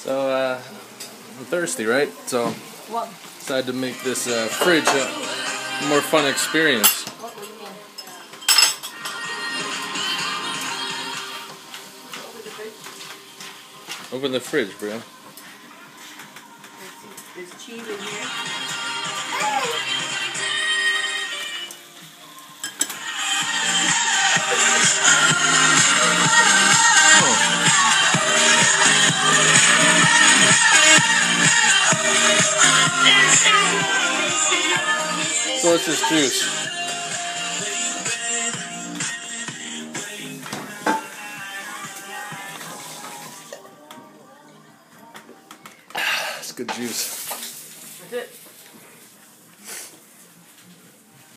So, I'm thirsty, right? So, What? decided to make this fridge a more fun experience. What do you mean? Open the fridge, Priya. There's cheese in here. So what's this juice? It's good juice.